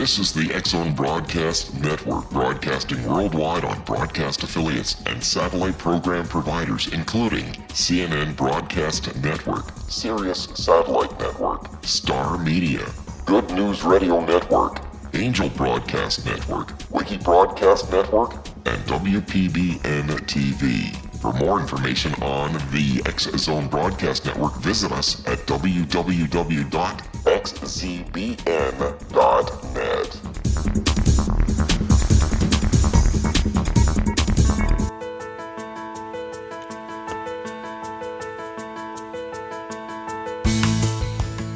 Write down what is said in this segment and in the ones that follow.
This is the X-Zone Broadcast Network, broadcasting worldwide on broadcast affiliates and satellite program providers, including CNN Broadcast Network, Sirius Satellite Network, Star Media, Good News Radio Network, Angel Broadcast Network, Wiki Broadcast Network, and WPBN TV. For more information on the X-Zone Broadcast Network, visit us at www.xzbn.net.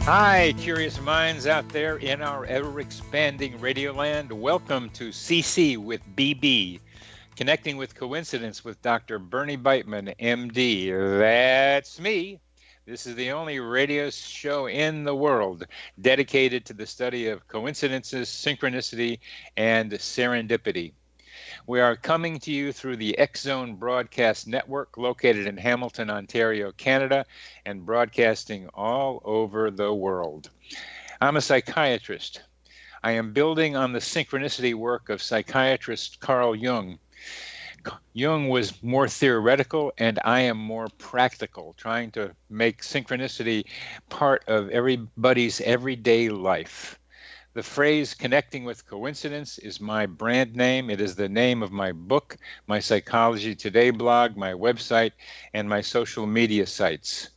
Hi, curious minds out there in our ever-expanding radio land. Welcome to CC with BB. Connecting with Coincidence with Dr. Bernie Beitman, MD. That's me. This is the only radio show in the world dedicated to the study of coincidences, synchronicity, and serendipity. We are coming to you through the X-Zone Broadcast Network located in Hamilton, Ontario, Canada, and broadcasting all over the world. I'm a psychiatrist. I am building on the synchronicity work of psychiatrist Carl Jung. Jung was more theoretical, and I am more practical, trying to make synchronicity part of everybody's everyday life. The phrase connecting with coincidence is my brand name. It is the name of my book, my Psychology Today blog, my website, and my social media sites.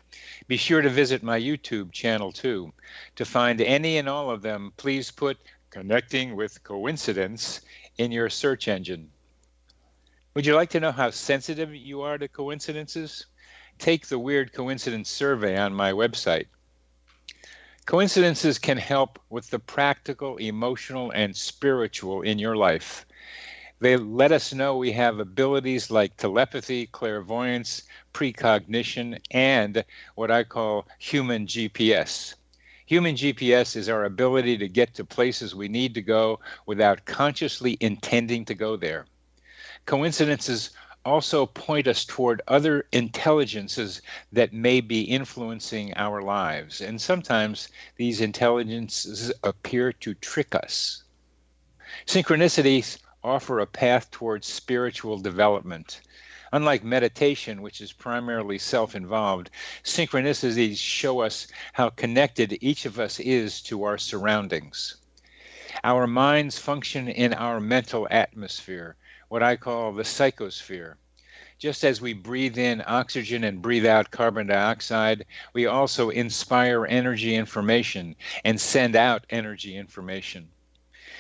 Be sure to visit my YouTube channel too. To find any and all of them, please put Connecting with Coincidence in your search engine. Would you like to know how sensitive you are to coincidences? Take the Weird Coincidence Survey on my website. Coincidences can help with the practical, emotional, and spiritual in your life. They let us know we have abilities like telepathy, clairvoyance, precognition, and what I call human GPS. Human GPS is our ability to get to places we need to go without consciously intending to go there. Coincidences also point us toward other intelligences that may be influencing our lives, and sometimes these intelligences appear to trick us. Synchronicities offer a path towards spiritual development. Unlike meditation, which is primarily self-involved, synchronicities show us how connected each of us is to our surroundings. Our minds function in our mental atmosphere, what I call the psychosphere. Just as we breathe in oxygen and breathe out carbon dioxide, we also inspire energy information and send out energy information.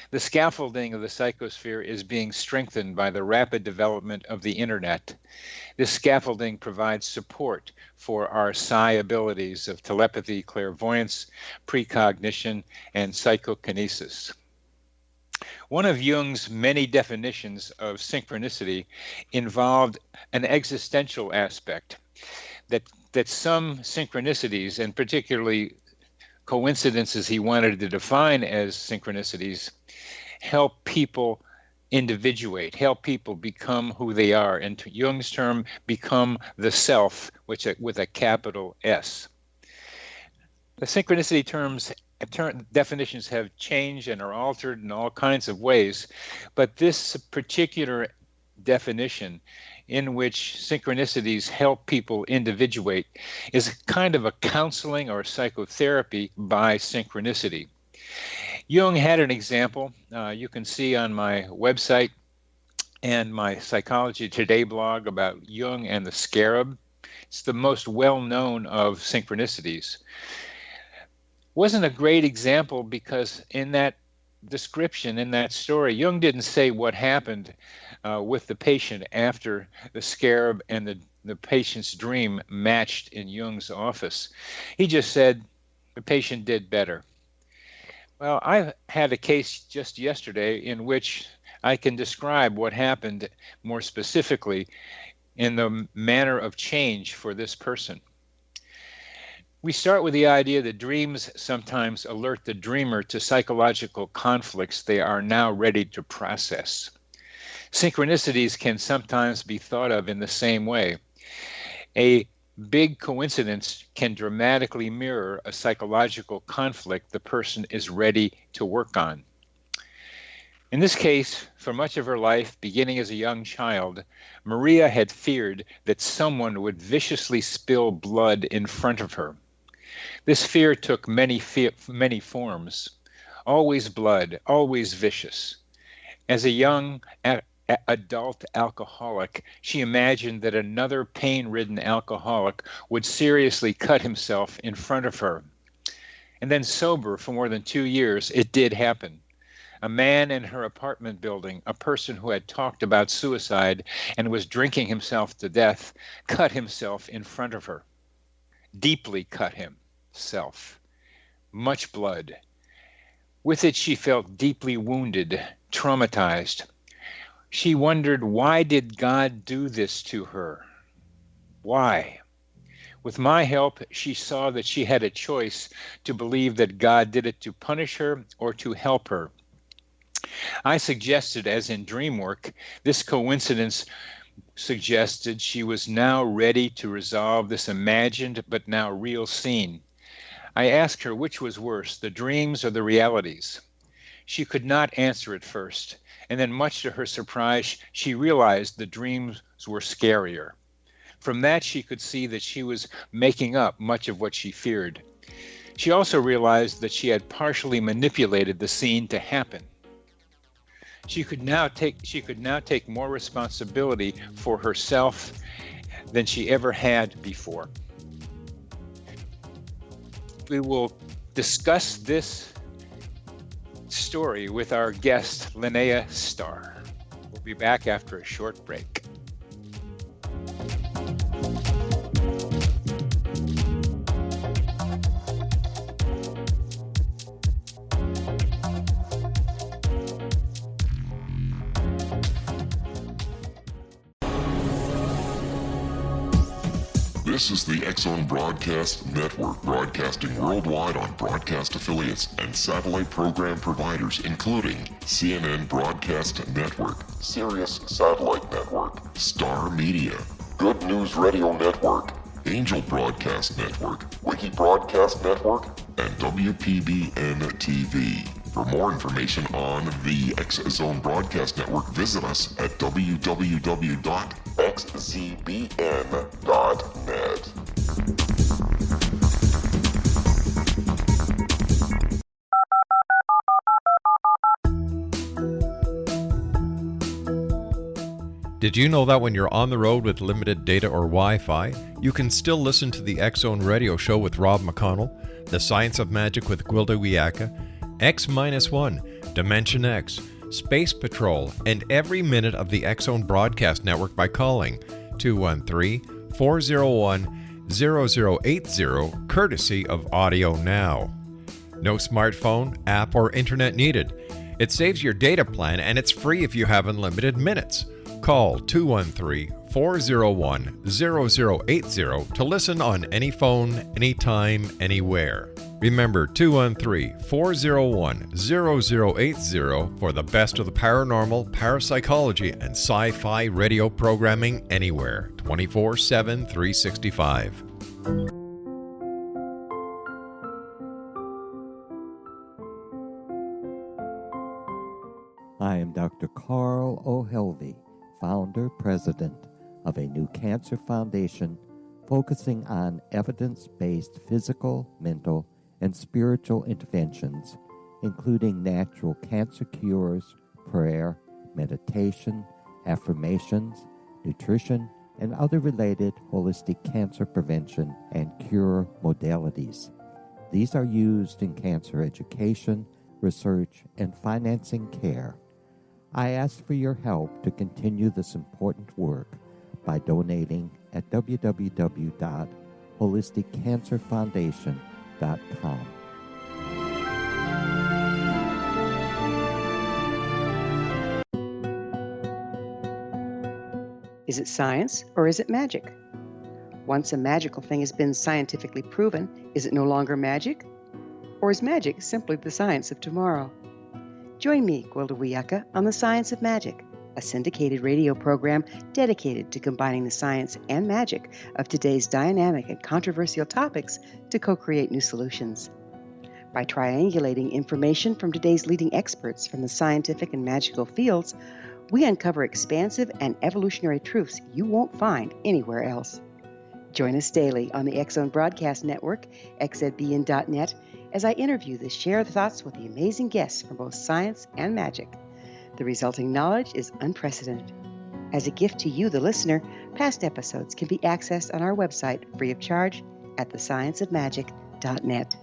The scaffolding of the psychosphere is being strengthened by the rapid development of the internet. This scaffolding provides support for our psi abilities of telepathy, clairvoyance, precognition, and psychokinesis. One of Jung's many definitions of synchronicity involved an existential aspect, that some synchronicities, and particularly coincidences he wanted to define as synchronicities, help people individuate, help people become who they are, and to Jung's term, become the self, which with a capital S. The synchronicity definitions have changed and are altered in all kinds of ways, but this particular definition in which synchronicities help people individuate is kind of a counseling or psychotherapy by synchronicity. Jung had an example you can see on my website and my Psychology Today blog about Jung and the scarab. It's the most well-known of synchronicities. Wasn't a great example because in that description, in that story, Jung didn't say what happened with the patient after the scarab and the patient's dream matched in Jung's office. He just said the patient did better. Well, I had a case just yesterday in which I can describe what happened more specifically in the manner of change for this person. We start with the idea that dreams sometimes alert the dreamer to psychological conflicts they are now ready to process. Synchronicities can sometimes be thought of in the same way. A big coincidence can dramatically mirror a psychological conflict the person is ready to work on. In this case, for much of her life, beginning as a young child, Maria had feared that someone would viciously spill blood in front of her. This fear took many forms. Always blood, always vicious. As a young adult alcoholic, she imagined that another pain-ridden alcoholic would seriously cut himself in front of her. And then sober for more than 2 years, it did happen. A man in her apartment building, a person who had talked about suicide and was drinking himself to death, cut himself in front of her. Deeply cut himself. Much blood. With it, she felt deeply wounded, traumatized. She wondered, why did God do this to her? Why? With my help, she saw that she had a choice to believe that God did it to punish her or to help her. I suggested, as in dream work, this coincidence suggested she was now ready to resolve this imagined but now real scene. I asked her which was worse, the dreams or the realities. She could not answer at first, and then much to her surprise, she realized the dreams were scarier. From that, she could see that she was making up much of what she feared. She also realized that she had partially manipulated the scene to happen. She could now take more responsibility for herself than she ever had before. We will discuss this story with our guest, Linnea Star. We'll be back after a short break. This is the X-Zone Broadcast Network, broadcasting worldwide on broadcast affiliates and satellite program providers, including CNN Broadcast Network, Sirius Satellite Network, Star Media, Good News Radio Network, Angel Broadcast Network, Wiki Broadcast Network, and WPBN TV. For more information on the X-Zone Broadcast Network, visit us at www.xzbn.net. Did you know that when you're on the road with limited data or Wi-Fi, you can still listen to the X-Zone Radio Show with Rob McConnell, The Science of Magic with Gwilda Wiyaka, X-1, Dimension X, Space Patrol, and every minute of the X-Zone Broadcast Network by calling 213-401-0080, courtesy of Audio Now. No smartphone, app, or internet needed. It saves your data plan and it's free if you have unlimited minutes. Call 213-401-0080 to listen on any phone, anytime, anywhere. Remember 213-401-0080 for the best of the paranormal, parapsychology, and sci-fi radio programming anywhere, 24/7, 365. I am Dr. Carl O'Helvey, founder, president of a new cancer foundation focusing on evidence-based physical, mental, and spiritual interventions, including natural cancer cures, prayer, meditation, affirmations, nutrition, and other related holistic cancer prevention and cure modalities. These are used in cancer education, research, and financing care. I ask for your help to continue this important work by donating at www.holisticcancerfoundation.com. Is it science or is it magic? Once a magical thing has been scientifically proven, is it no longer magic? Or is magic simply the science of tomorrow? Join me, Gwilda Wiyaka, on The Science of Magic, a syndicated radio program dedicated to combining the science and magic of today's dynamic and controversial topics to co-create new solutions. By triangulating information from today's leading experts from the scientific and magical fields, we uncover expansive and evolutionary truths you won't find anywhere else. Join us daily on the X-Zone Broadcast Network, xzbn.net, as I interview the share thoughts with the amazing guests from both science and magic. The resulting knowledge is unprecedented. As a gift to you, the listener, past episodes can be accessed on our website free of charge at thescienceofmagic.net.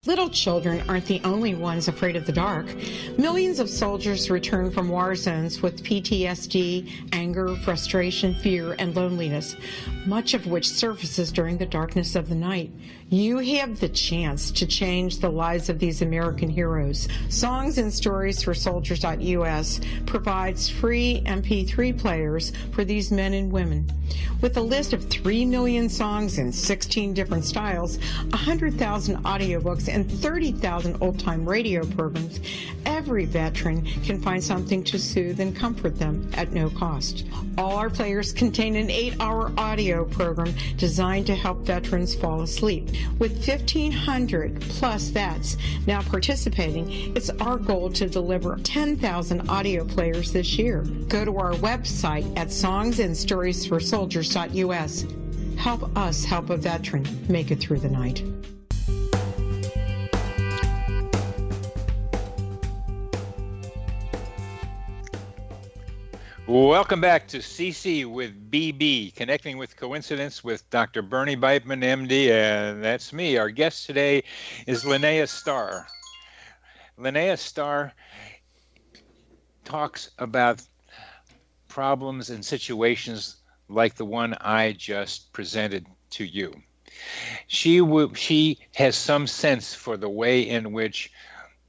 Little children aren't the only ones afraid of the dark. Millions of soldiers return from war zones with PTSD, anger, frustration, fear, and loneliness, much of which surfaces during the darkness of the night. You have the chance to change the lives of these American heroes. Songs and Stories for Soldiers.us provides free MP3 players for these men and women. With a list of 3 million songs in 16 different styles, 100,000 audiobooks, and 30,000 old-time radio programs, every veteran can find something to soothe and comfort them at no cost. All our players contain an 8-hour audio program designed to help veterans fall asleep. With 1,500 plus vets now participating, it's our goal to deliver 10,000 audio players this year. Go to our website at songsandstoriesforsoldiers.us. Help us help a veteran make it through the night. Welcome back to CC with BB, Connecting with Coincidence with Dr. Bernie Beitman, MD, and that's me. Our guest today is Linnea Star. Linnea Star talks about problems and situations like the one I just presented to you. She has some sense for the way in which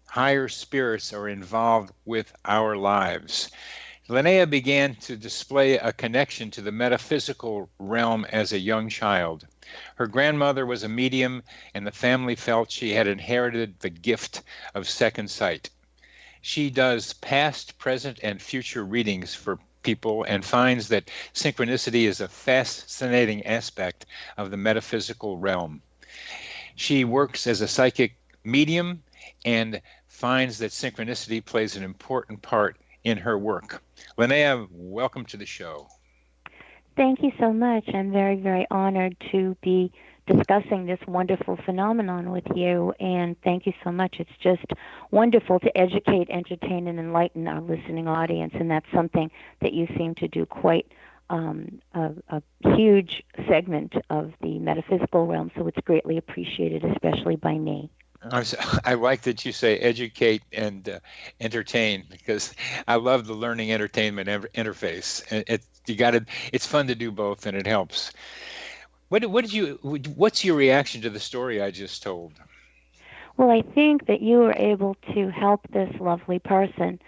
higher spirits are involved with our lives. Linnea began to display a connection to the metaphysical realm as a young child. Her grandmother was a medium, and the family felt she had inherited the gift of second sight. She does past, present, and future readings for people and finds that synchronicity is a fascinating aspect of the metaphysical realm. She works as a psychic medium and finds that synchronicity plays an important part in her work. Linnea, welcome to the show. Thank you so much. I'm very, very honored to be discussing this wonderful phenomenon with you, and thank you so much. It's just wonderful to educate, entertain, and enlighten our listening audience, and that's something that you seem to do quite a huge segment of the metaphysical realm, so it's greatly appreciated, especially by me. I like that you say educate and entertain, because I love the learning entertainment interface. It's fun to do both, and it helps. What's your reaction to the story I just told? Well, I think that you were able to help this lovely person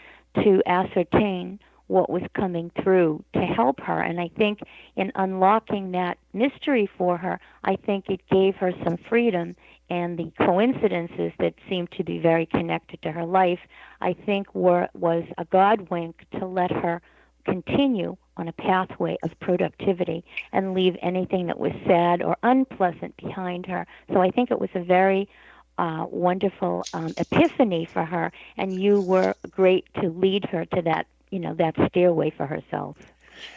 to ascertain what was coming through to help her. And I think in unlocking that mystery for her, I think it gave her some freedom, and the coincidences that seemed to be very connected to her life, I think was a God wink to let her continue on a pathway of productivity and leave anything that was sad or unpleasant behind her. So I think it was a very wonderful epiphany for her, and you were great to lead her to that, that stairway for herself.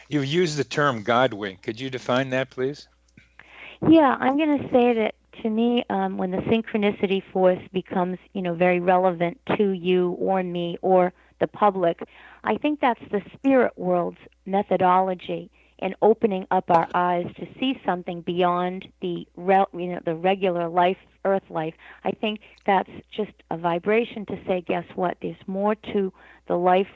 You've used the term God wink. Could you define that, please? Yeah, I'm going to say that to me, when the synchronicity force becomes, very relevant to you or me or the public, I think that's the spirit world's methodology in opening up our eyes to see something beyond the regular life, earth life. I think that's just a vibration to say, guess what? There's more to the life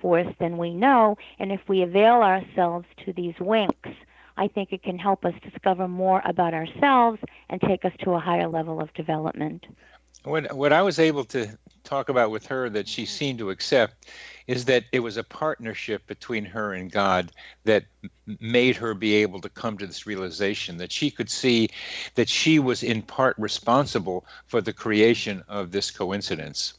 force than we know, and if we avail ourselves to these winks, I think it can help us discover more about ourselves and take us to a higher level of development. What I was able to talk about with her that she seemed to accept is that it was a partnership between her and God that made her be able to come to this realization that she could see that she was in part responsible for the creation of this coincidence.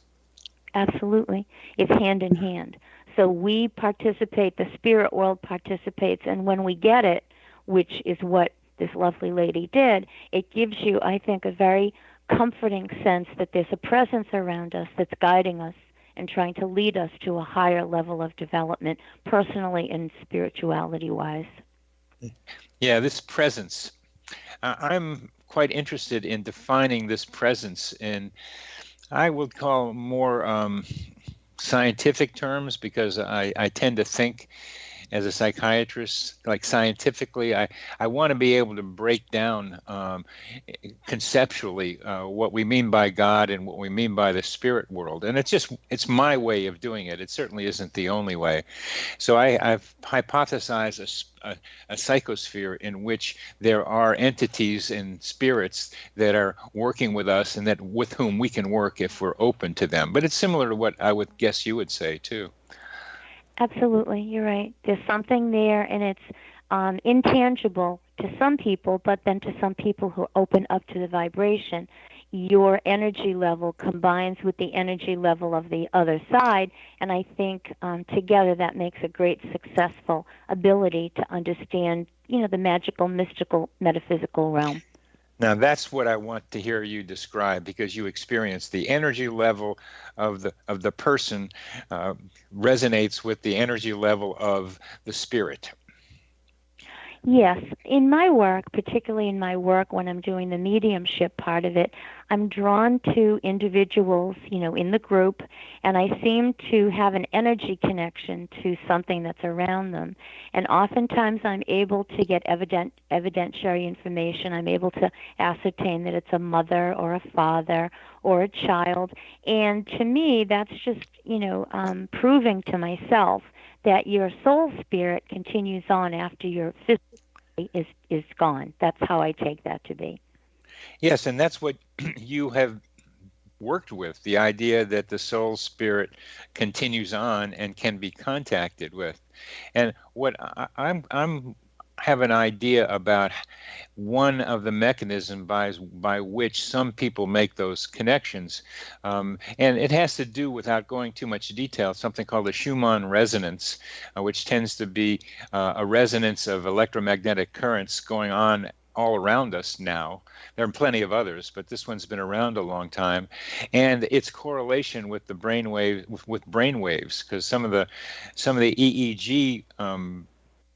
Absolutely. It's hand in hand. So we participate, the spirit world participates, and when we get it, which is what this lovely lady did, it gives you, I think, a very comforting sense that there's a presence around us that's guiding us and trying to lead us to a higher level of development, personally and spirituality-wise. Yeah, this presence. I'm quite interested in defining this presence in, I would call more scientific terms, because I tend to think as a psychiatrist, like scientifically, I want to be able to break down conceptually what we mean by God and what we mean by the spirit world. And it's my way of doing it. It certainly isn't the only way. So I've hypothesized a psychosphere in which there are entities and spirits that are working with us and that with whom we can work if we're open to them. But it's similar to what I would guess you would say too. Absolutely, you're right. There's something there, and it's intangible to some people, but then to some people who open up to the vibration, your energy level combines with the energy level of the other side, and I think together that makes a great successful ability to understand, the magical, mystical, metaphysical realm. Now that's what I want to hear you describe, because you experience the energy level of the person resonates with the energy level of the spirit. Yes. In my work, particularly in my work when I'm doing the mediumship part of it, I'm drawn to individuals, in the group, and I seem to have an energy connection to something that's around them. And oftentimes I'm able to get evidentiary information. I'm able to ascertain that it's a mother or a father or a child. And to me, that's just, proving to myself that your soul spirit continues on after your physical is gone. That's how I take that to be. Yes, and that's what you have worked with, the idea that the soul spirit continues on and can be contacted with. And what I'm have an idea about one of the mechanisms by which some people make those connections. And it has to do, without going too much detail, something called the Schumann resonance, which tends to be a resonance of electromagnetic currents going on all around us now. There are plenty of others, but this one's been around a long time, and its correlation with the brainwave with brainwaves, because some of the EEG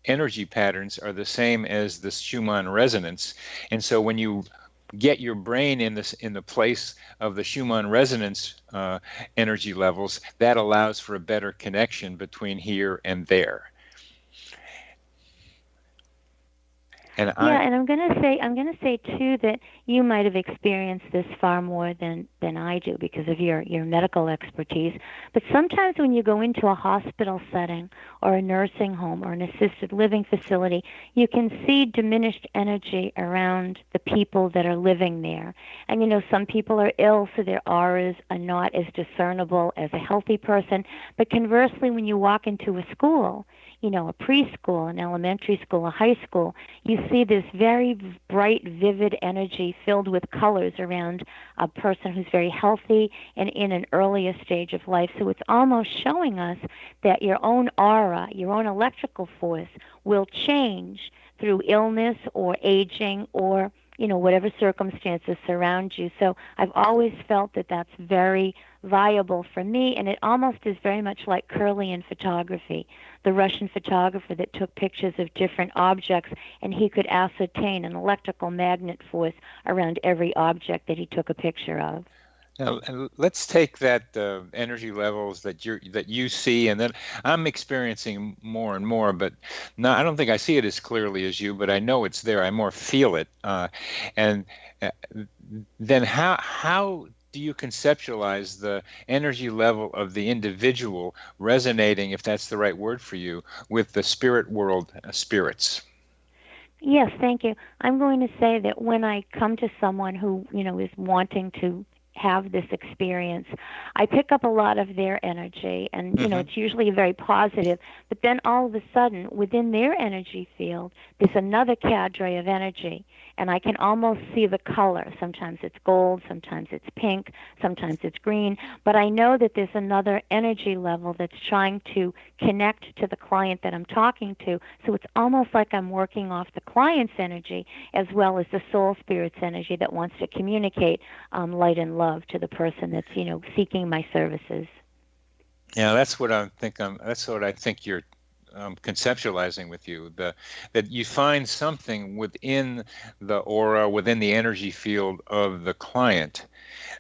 energy patterns are the same as the Schumann resonance. And so when you get your brain in the place of the Schumann resonance energy levels, that allows for a better connection between here and there. And I'm going to say too that you might have experienced this far more than I do because of your medical expertise. But sometimes when you go into a hospital setting or a nursing home or an assisted living facility, you can see diminished energy around the people that are living there. And some people are ill, so their auras are not as discernible as a healthy person. But conversely, when you walk into a school, a preschool, an elementary school, a high school, you see this very bright, vivid energy filled with colors around a person who's very healthy and in an earlier stage of life. So it's almost showing us that your own aura, your own electrical force will change through illness or aging or whatever circumstances surround you. So I've always felt that that's very viable for me, and it almost is very much like Kirlian photography, the Russian photographer that took pictures of different objects, and he could ascertain an electrical magnet force around every object that he took a picture of. Now, let's take that energy levels that you see, and then I'm experiencing more and more, but I don't think I see it as clearly as you, but I know it's there. I more feel it. And then how do you conceptualize the energy level of the individual resonating, if that's the right word for you, with the spirit world spirits? Yes, thank you. I'm going to say that when I come to someone who, is wanting to have this experience, I pick up a lot of their energy, and it's usually very positive. But then all of a sudden, within their energy field, there's another cadre of energy, and I can almost see the color. Sometimes it's gold, sometimes it's pink, sometimes it's green, but I know that there's another energy level that's trying to connect to the client that I'm talking to. So it's almost like I'm working off the client's energy as well as the soul spirit's energy that wants to communicate light and love to the person that's seeking my services. Yeah, that's what I think. That's what I think you're conceptualizing with you. That you find something within the aura, within the energy field of the client,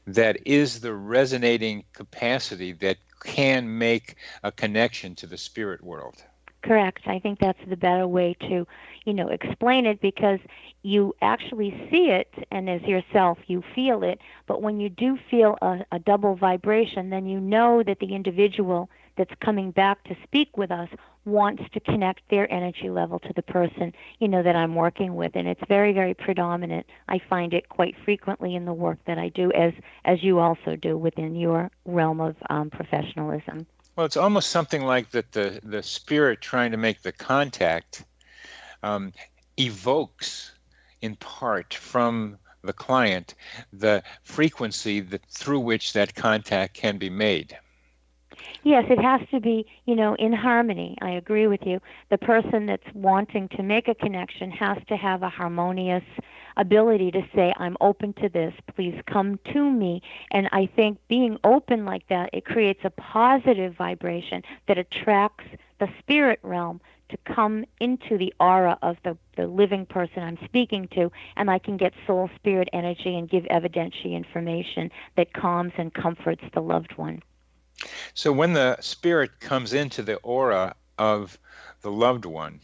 that is the resonating capacity that can make a connection to the spirit world. Correct. I think that's the better way to, explain it, because you actually see it, and as yourself, you feel it. But when you do feel a double vibration, then you know that the individual that's coming back to speak with us wants to connect their energy level to the person, that I'm working with. And it's very, very predominant. I find it quite frequently in the work that I do, as you also do within your realm of professionalism. Well, it's almost something like that the spirit trying to make the contact evokes, in part, from the client, the frequency through which that contact can be made. Yes, it has to be, in harmony. I agree with you. The person that's wanting to make a connection has to have a harmonious ability to say, I'm open to this, please come to me. And I think being open like that, it creates a positive vibration that attracts the spirit realm to come into the aura of the living person I'm speaking to, and I can get soul spirit energy and give evidentiary information that calms and comforts the loved one. So when the spirit comes into the aura of the loved one,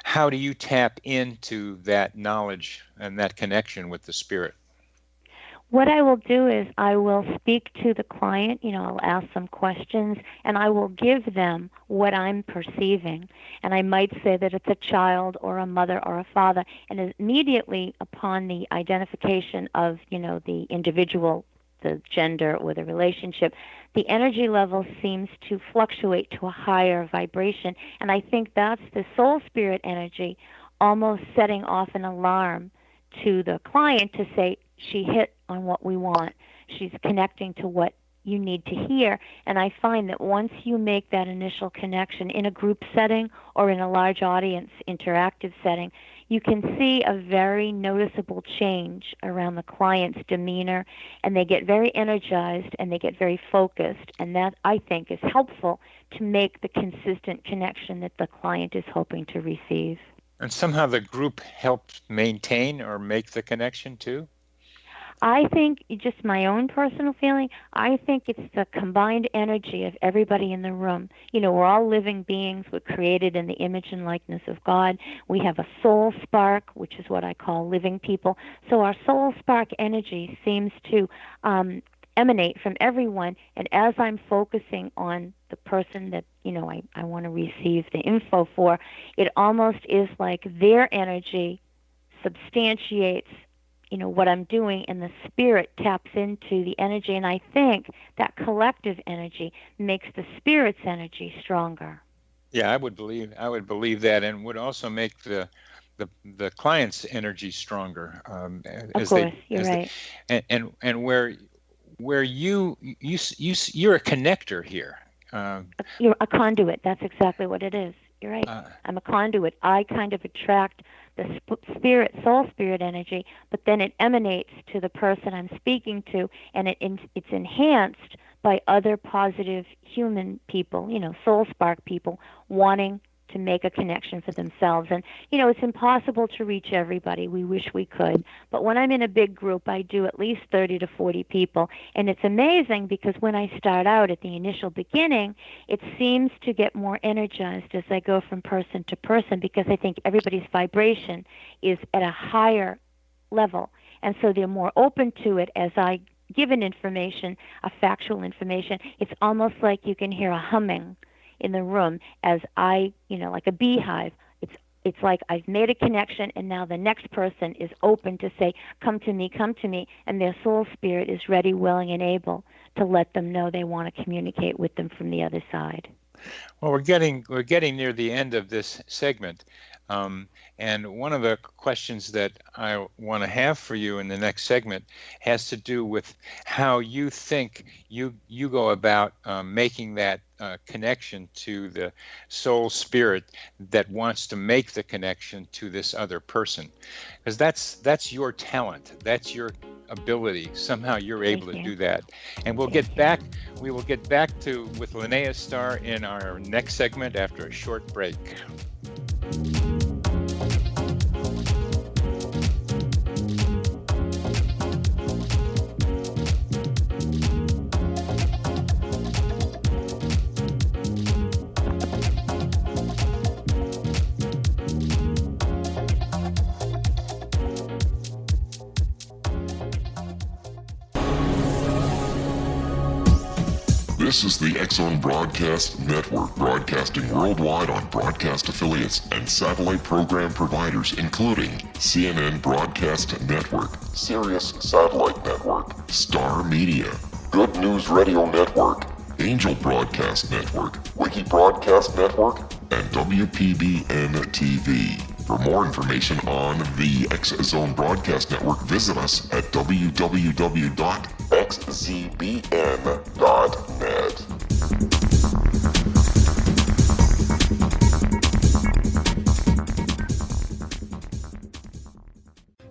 how do you tap into that knowledge and that connection with the spirit? What I will do is I will speak to the client, I'll ask some questions, and I will give them what I'm perceiving. And I might say that it's a child or a mother or a father, and immediately upon the identification of, the individual, the gender or the relationship, the energy level seems to fluctuate to a higher vibration. And I think that's the soul spirit energy almost setting off an alarm to the client to say, she hit on what we want. She's connecting to what you need to hear. And I find that once you make that initial connection in a group setting or in a large audience interactive setting, you can see a very noticeable change around the client's demeanor, and they get very energized and they get very focused. And that, I think, is helpful to make the consistent connection that the client is hoping to receive. And somehow the group helps maintain or make the connection too? I think, just my own personal feeling, I think it's the combined energy of everybody in the room. We're all living beings. We're created in the image and likeness of God. We have a soul spark, which is what I call living people. So our soul spark energy seems to emanate from everyone. And as I'm focusing on the person that, I want to receive the info for, it almost is like their energy substantiates what I'm doing, and the spirit taps into the energy, and I think that collective energy makes the spirit's energy stronger. Yeah, I would believe that, and would also make the client's energy stronger. Of course, you're right. And where you're a connector here. You're a conduit. That's exactly what it is. You're right. I'm a conduit. I kind of attract the soul spirit energy, but then it emanates to the person I'm speaking to, and it's enhanced by other positive human people, soul spark people wanting to make a connection for themselves. And, it's impossible to reach everybody. We wish we could. But when I'm in a big group, I do at least 30 to 40 people. And it's amazing because when I start out at the initial beginning, it seems to get more energized as I go from person to person, because I think everybody's vibration is at a higher level. And so they're more open to it as I give an information, a factual information. It's almost like you can hear a humming in the room as I, like a beehive. it's like I've made a connection, and now the next person is open to say, come to me, and their soul spirit is ready, willing, and able to let them know they want to communicate with them from the other side. Well, we're getting near the end of this segment, and one of the questions that I want to have for you in the next segment has to do with how you think you go about making that connection to the soul spirit that wants to make the connection to this other person, because that's your talent, that's your ability. Somehow you're able to do that, and we will get back to with Linnea Star in our next segment after a short break. This is the X-Zone Broadcast Network, broadcasting worldwide on broadcast affiliates and satellite program providers, including CNN Broadcast Network, Sirius Satellite Network, Star Media, Good News Radio Network, Angel Broadcast Network, Wiki Broadcast Network, and WPBN TV. For more information on the X-Zone Broadcast Network, visit us at www.xzbn.net.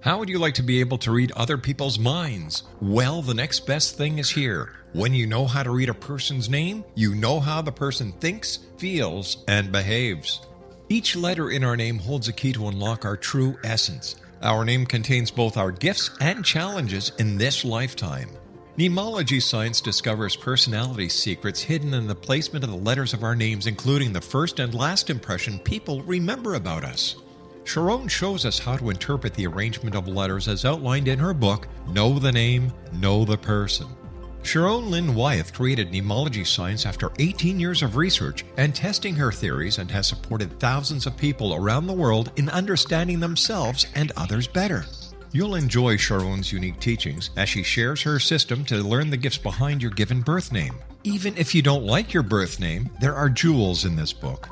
How would you like to be able to read other people's minds? Well, the next best thing is here. When you know how to read a person's name, you know how the person thinks, feels, and behaves. Each letter in our name holds a key to unlock our true essence. Our name contains both our gifts and challenges in this lifetime. Mnemology science discovers personality secrets hidden in the placement of the letters of our names, including the first and last impression people remember about us. Sharon shows us how to interpret the arrangement of letters as outlined in her book, Know the Name, Know the Person. Sharon Lynn Wyeth created mnemology science after 18 years of research and testing her theories, and has supported thousands of people around the world in understanding themselves and others better. You'll enjoy Sharon's unique teachings as she shares her system to learn the gifts behind your given birth name. Even if you don't like your birth name, there are jewels in this book.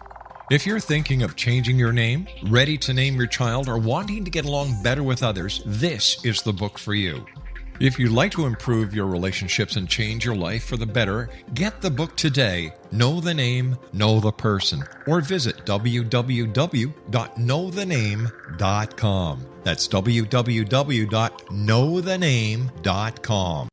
If you're thinking of changing your name, ready to name your child, or wanting to get along better with others, this is the book for you. If you'd like to improve your relationships and change your life for the better, get the book today, Know the Name, Know the Person, or visit www.knowthename.com. That's www.knowthename.com.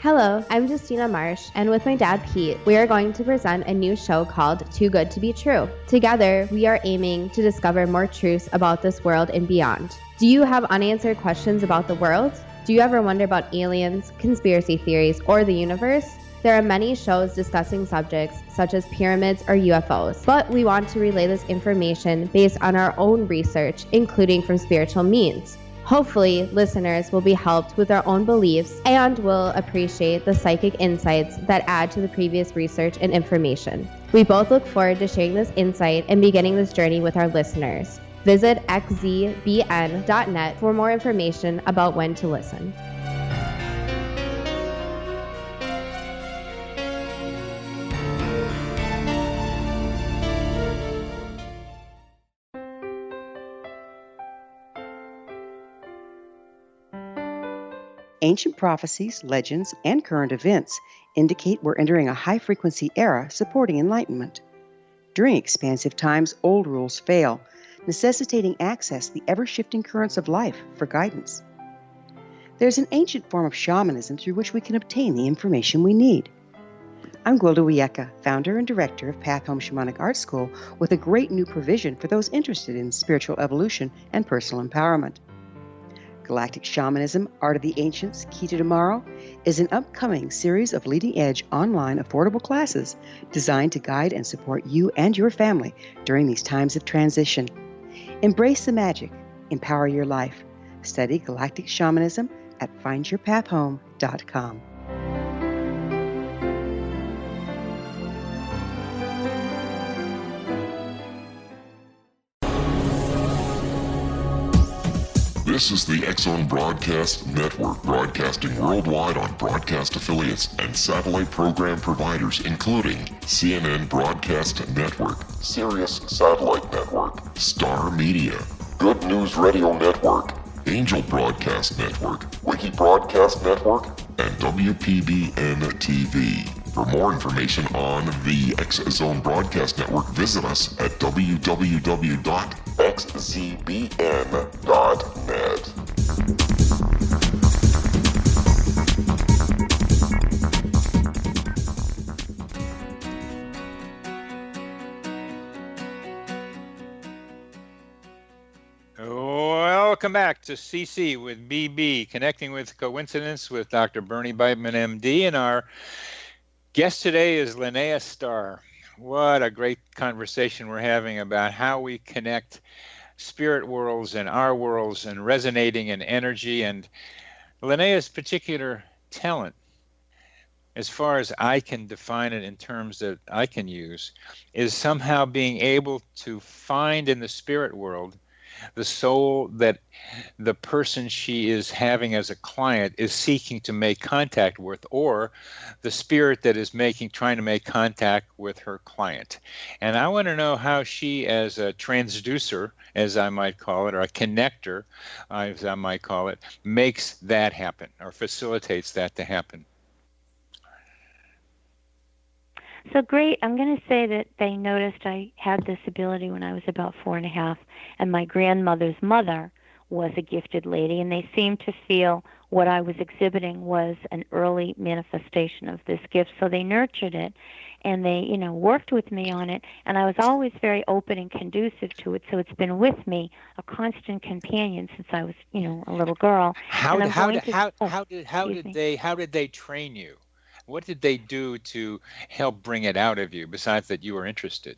Hello, I'm Justina Marsh, and with my dad Pete, we are going to present a new show called Too Good to Be True. Together, we are aiming to discover more truths about this world and beyond. Do you have unanswered questions about the world? Do you ever wonder about aliens, conspiracy theories, or the universe? There are many shows discussing subjects such as pyramids or UFOs, but we want to relay this information based on our own research, including from spiritual means. Hopefully, listeners will be helped with their own beliefs and will appreciate the psychic insights that add to the previous research and information. We both look forward to sharing this insight and beginning this journey with our listeners. Visit xzbn.net for more information about when to listen. Ancient prophecies, legends, and current events indicate we're entering a high-frequency era supporting enlightenment. During expansive times, old rules fail, necessitating access to the ever-shifting currents of life for guidance. There's an ancient form of shamanism through which we can obtain the information we need. I'm Gwilda Wiyaka, founder and director of Path Home Shamanic Art School, with a great new provision for those interested in spiritual evolution and personal empowerment. Galactic Shamanism, Art of the Ancients, Key to Tomorrow, is an upcoming series of leading-edge online affordable classes designed to guide and support you and your family during these times of transition. Embrace the magic. Empower your life. Study Galactic Shamanism at findyourpathhome.com. This is the X-Zone Broadcast Network, broadcasting worldwide on broadcast affiliates and satellite program providers, including CNN Broadcast Network, Sirius Satellite Network, Star Media, Good News Radio Network, Angel Broadcast Network, Wiki Broadcast Network, and WPBN TV. For more information on the X-Zone Broadcast Network, visit us at www.xzbn.net. Welcome back to CC with BB, Connecting with Coincidence with Dr. Bernie Beitman, MD, and our guest today is Linnea Star. What a great conversation we're having about how we connect spirit worlds and our worlds and resonating in energy. And Linnea's particular talent, as far as I can define it in terms that I can use, is somehow being able to find in the spirit world the soul that the person she is having as a client is seeking to make contact with, or the spirit that is trying to make contact with her client. And I want to know how she, as a transducer, as I might call it, or a connector, as I might call it, makes that happen or facilitates that to happen. So great. I'm going to say that they noticed I had this ability when I was about 4.5, and my grandmother's mother was a gifted lady, and they seemed to feel what I was exhibiting was an early manifestation of this gift. So they nurtured it, and they, worked with me on it, and I was always very open and conducive to it. So it's been with me, a constant companion since I was, a little girl. How did they train you? What did they do to help bring it out of you, besides that you were interested?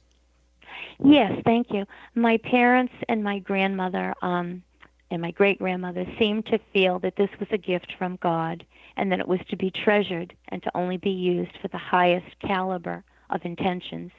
Yes, thank you. My parents and my grandmother and my great-grandmother seemed to feel that this was a gift from God and that it was to be treasured and to only be used for the highest caliber of intentions.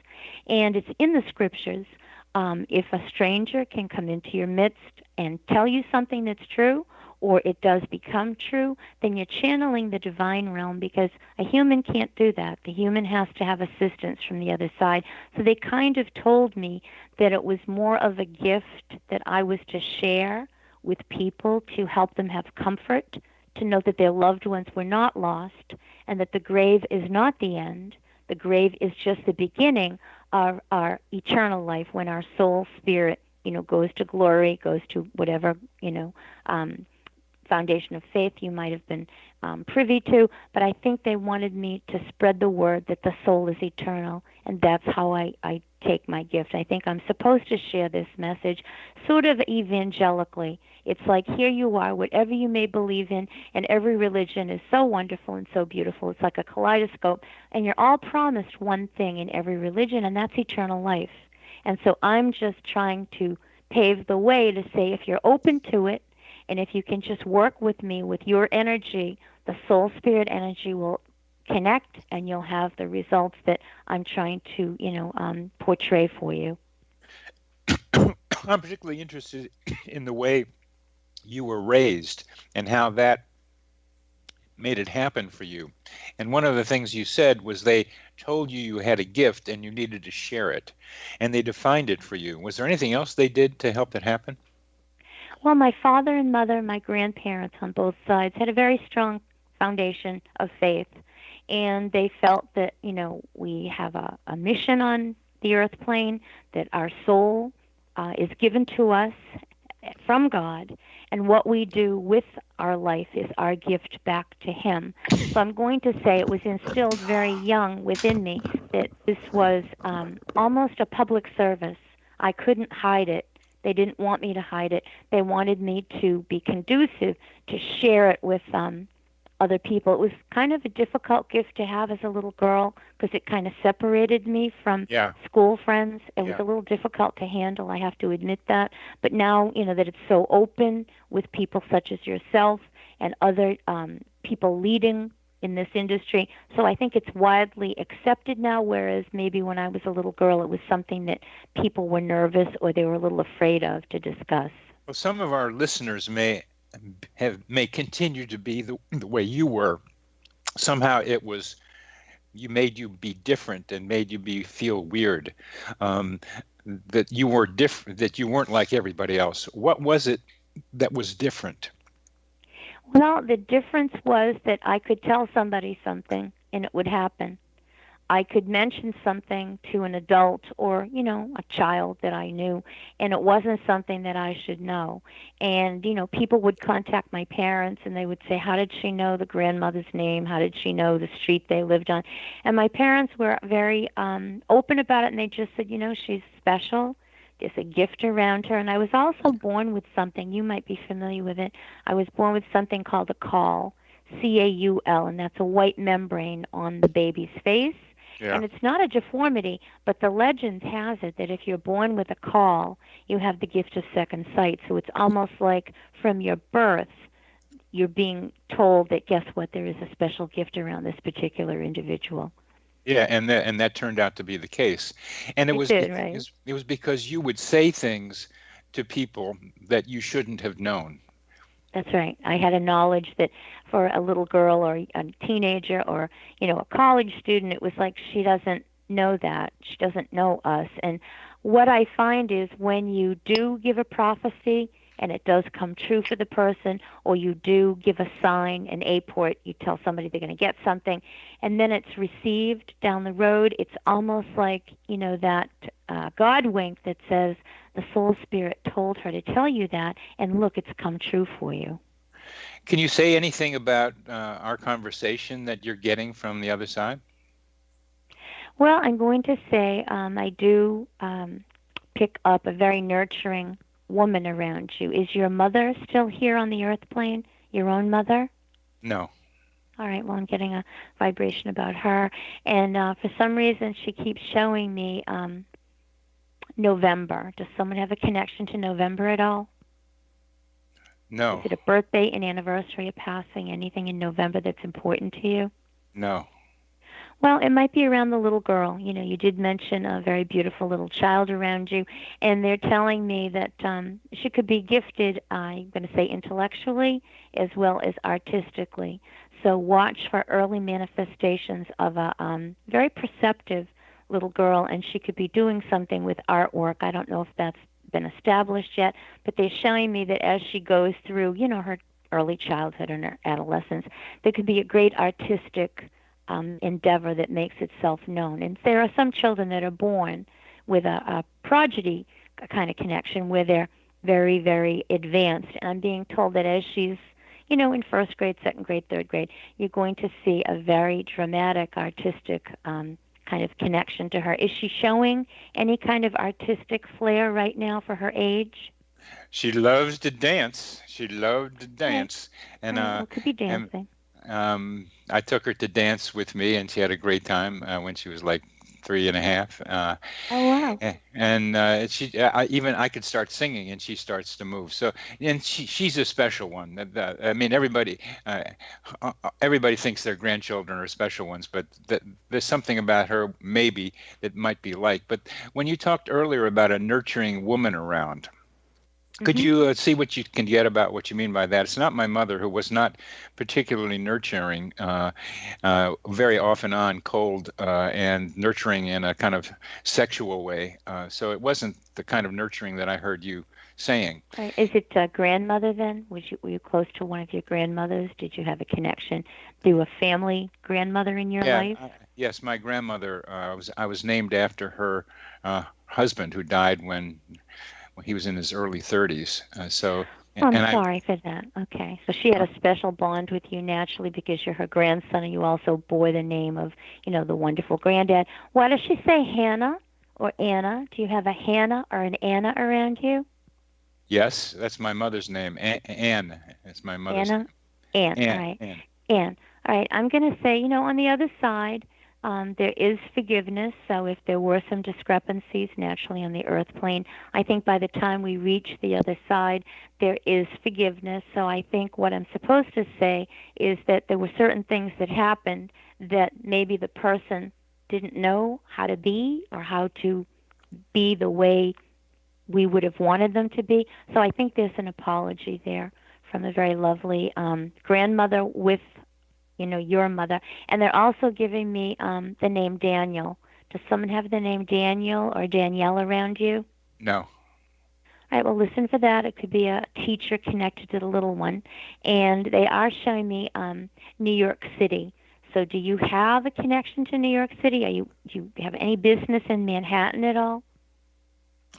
And it's in the scriptures. If a stranger can come into your midst and tell you something that's true, or it does become true, then you're channeling the divine realm, because a human can't do that. The human has to have assistance from the other side. So they kind of told me that it was more of a gift that I was to share with people to help them have comfort, to know that their loved ones were not lost, and that the grave is not the end. The grave is just the beginning of our eternal life, when our soul spirit, goes to glory, goes to whatever, foundation of faith you might have been privy to. But I think they wanted me to spread the word that the soul is eternal, and that's how I take my gift. I think I'm supposed to share this message sort of evangelically. It's like, here you are, whatever you may believe in, and every religion is so wonderful and so beautiful. It's like a kaleidoscope, and you're all promised one thing in every religion, and that's eternal life. And so I'm just trying to pave the way to say, if you're open to it, and if you can just work with me with your energy, the soul spirit energy will connect, and you'll have the results that I'm trying to, portray for you. I'm particularly interested in the way you were raised and how that made it happen for you. And one of the things you said was they told you you had a gift and you needed to share it, and they defined it for you. Was there anything else they did to help that happen? Well, my father and mother, my grandparents on both sides, had a very strong foundation of faith, and they felt that, we have a mission on the earth plane, that our soul is given to us from God, and what we do with our life is our gift back to Him. So I'm going to say it was instilled very young within me that this was almost a public service. I couldn't hide it. They didn't want me to hide it. They wanted me to be conducive, to share it with other people. It was kind of a difficult gift to have as a little girl, because it kind of separated me from school friends. It was a little difficult to handle, I have to admit that. But now, that it's so open with people such as yourself and other people leading in this industry. So I think it's widely accepted now, whereas maybe when I was a little girl, it was something that people were nervous or they were a little afraid of to discuss. Well, some of our listeners may continue to be the way you were. Somehow it was you made you be different and made you feel weird. Um, that you were different, that you weren't like everybody else. What was it that was different? Well, the difference was that I could tell somebody something and it would happen. I could mention something to an adult or, a child that I knew, and it wasn't something that I should know. And, people would contact my parents and they would say, how did she know the grandmother's name? How did she know the street they lived on? And my parents were very open about it, and they just said, she's special. There's a gift around her. And I was also born with something. You might be familiar with it. I was born with something called a caul, Caul, and that's a white membrane on the baby's face. Yeah. And it's not a deformity, but the legend has it that if you're born with a caul, you have the gift of second sight. So it's almost like from your birth, you're being told that, guess what, there is a special gift around this particular individual. Yeah, and that turned out to be the case. And it was because you would say things to people that you shouldn't have known. That's right. I had a knowledge that for a little girl or a teenager or, a college student, it was like she doesn't know that. She doesn't know us. And what I find is when you do give a prophecy and it does come true for the person, or you do give a sign, an apport, you tell somebody they're going to get something, and then it's received down the road, it's almost like, that God wink that says, the soul spirit told her to tell you that, and look, it's come true for you. Can you say anything about our conversation that you're getting from the other side? Well, I'm going to say I do pick up a very nurturing woman around you. Is your mother still here on the earth plane, your own mother? No. All right, well, I'm getting a vibration about her. And for some reason, she keeps showing me November. Does someone have a connection to November at all? No. Is it a birthday, an anniversary, a passing, anything in November that's important to you? No. Well, it might be around the little girl. You did mention a very beautiful little child around you, and they're telling me that she could be gifted, I'm going to say intellectually as well as artistically. So watch for early manifestations of a very perceptive little girl, and she could be doing something with artwork. I don't know if that's been established yet, but they're showing me that as she goes through, her early childhood and her adolescence, there could be a great artistic endeavor that makes itself known. And there are some children that are born with a prodigy kind of connection where they're very, very advanced. And I'm being told that as she's, in first grade, second grade, third grade, you're going to see a very dramatic, artistic kind of connection to her. Is she showing any kind of artistic flair right now for her age? She loves to dance. She loved to dance. Right. And it could be dancing. I took her to dance with me, and she had a great time when she was like 3.5. Oh wow! And I could start singing, and she starts to move. So, and she's a special one. I mean, everybody thinks their grandchildren are special ones, but there's something about her maybe that might be like. But when you talked earlier about a nurturing woman around. Could you see what you can get about what you mean by that? It's not my mother, who was not particularly nurturing, very often on cold and nurturing in a kind of sexual way. So it wasn't the kind of nurturing that I heard you saying. Right. Is it a grandmother then? Were you close to one of your grandmothers? Did you have a connection through a family grandmother in your life? Yes, my grandmother. I was named after her husband, who died when he was in his early 30s. I'm sorry for that. Okay. So she had a special bond with you naturally because you're her grandson, and you also bore the name of, the wonderful granddad. Why does she say Hannah or Anna? Do you have a Hannah or an Anna around you? Yes, that's my mother's name. Anne. It's my mother's name. Anne. All right. Anne. All right. I'm going to say, on the other side, there is forgiveness. So if there were some discrepancies naturally on the earth plane, I think by the time we reach the other side, there is forgiveness. So I think what I'm supposed to say is that there were certain things that happened that maybe the person didn't know how to be or how to be the way we would have wanted them to be. So I think there's an apology there from a very lovely grandmother with, your mother. And they're also giving me the name Daniel. Does someone have the name Daniel or Danielle around you? No. All right, well, listen for that. It could be a teacher connected to the little one. And they are showing me New York City. So do you have a connection to New York City? Do you have any business in Manhattan at all?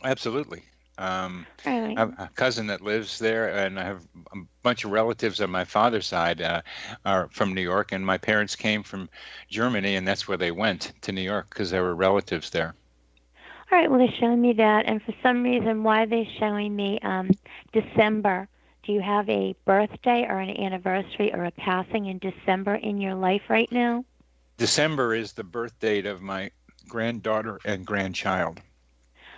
Absolutely. Right. I have a cousin that lives there, and I have a bunch of relatives on my father's side are from New York, and my parents came from Germany, and that's where they went, to New York, because there were relatives there. All right, well, they're showing me that, and for some reason, why are they showing me December? Do you have a birthday or an anniversary or a passing in December in your life right now? December is the birth date of my granddaughter and grandchild.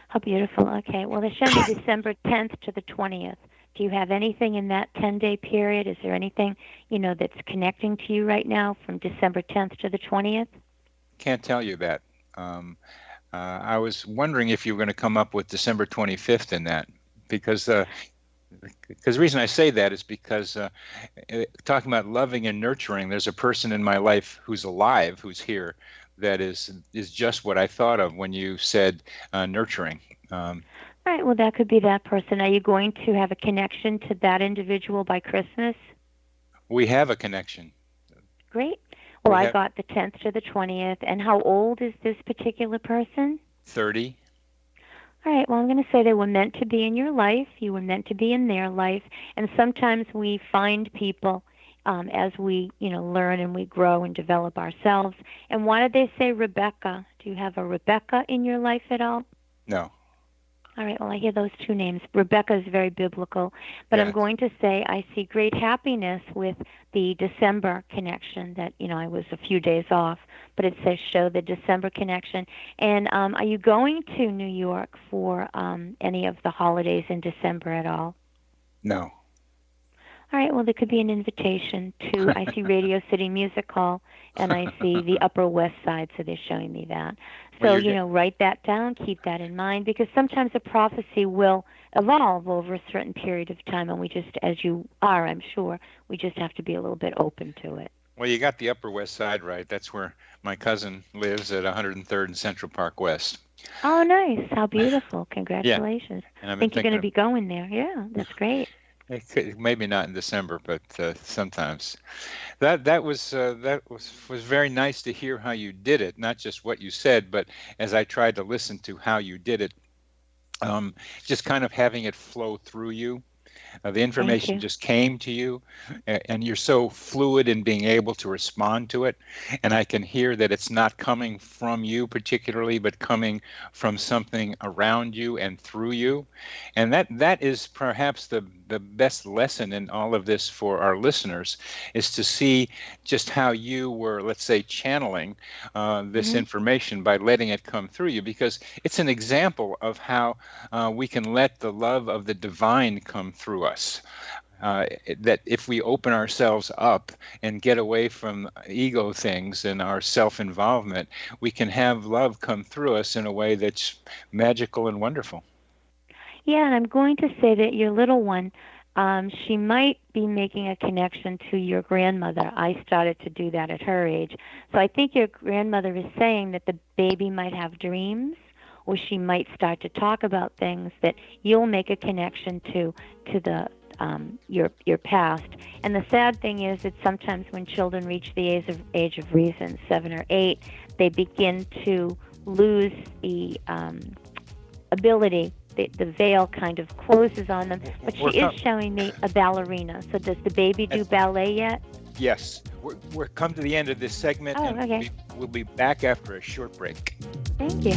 How beautiful. Okay, well, they're showing me December 10th to the 20th. Do you have anything in that 10-day period? Is there anything, that's connecting to you right now from December 10th to the 20th? Can't tell you that. I was wondering if you were going to come up with December 25th in that, because the reason I say that is because talking about loving and nurturing, there's a person in my life who's alive, who's here, that is just what I thought of when you said nurturing. All right, well, that could be that person. Are you going to have a connection to that individual by Christmas? We have a connection. Great. Well, I got the 10th to the 20th. And how old is this particular person? 30. All right, well, I'm going to say they were meant to be in your life. You were meant to be in their life. And sometimes we find people as we, learn and we grow and develop ourselves. And why did they say Rebecca? Do you have a Rebecca in your life at all? No. All right, well, I hear those two names. Rebecca is very biblical. But Yes. I'm going to say I see great happiness with the December connection that, I was a few days off. But it says show the December connection. And are you going to New York for any of the holidays in December at all? No. All right, well, there could be an invitation to, I see Radio City Music Hall, and I see the Upper West Side, so they're showing me that. So, write that down, keep that in mind, because sometimes a prophecy will evolve over a certain period of time, and we just, as you are, I'm sure, we just have to be a little bit open to it. Well, you got the Upper West Side right. That's where my cousin lives at 103rd and Central Park West. Oh, nice. How beautiful. Congratulations. Yeah. I think you're going to be going there. Yeah, that's great. Maybe not in December, but sometimes. That was very nice to hear how you did it. Not just what you said, but as I tried to listen to how you did it, just kind of having it flow through you. The information just came to you, and you're so fluid in being able to respond to it. And I can hear that it's not coming from you particularly, but coming from something around you and through you. And that is perhaps the best lesson in all of this for our listeners, is to see just how you were, let's say, channeling this information by letting it come through you, because it's an example of how we can let the love of the divine come through us. That if we open ourselves up and get away from ego things and our self-involvement, we can have love come through us in a way that's magical and wonderful. Yeah, and I'm going to say that your little one, she might be making a connection to your grandmother. I started to do that at her age. So I think your grandmother is saying that the baby might have dreams, or she might start to talk about things that you'll make a connection to the your past. And the sad thing is that sometimes when children reach the age of reason, 7 or 8, they begin to lose the ability. The veil kind of closes on them. But she is showing me a ballerina. So does the baby do ballet yet? Yes. We're come to the end of this segment, and okay. we'll be back after a short break. Thank you.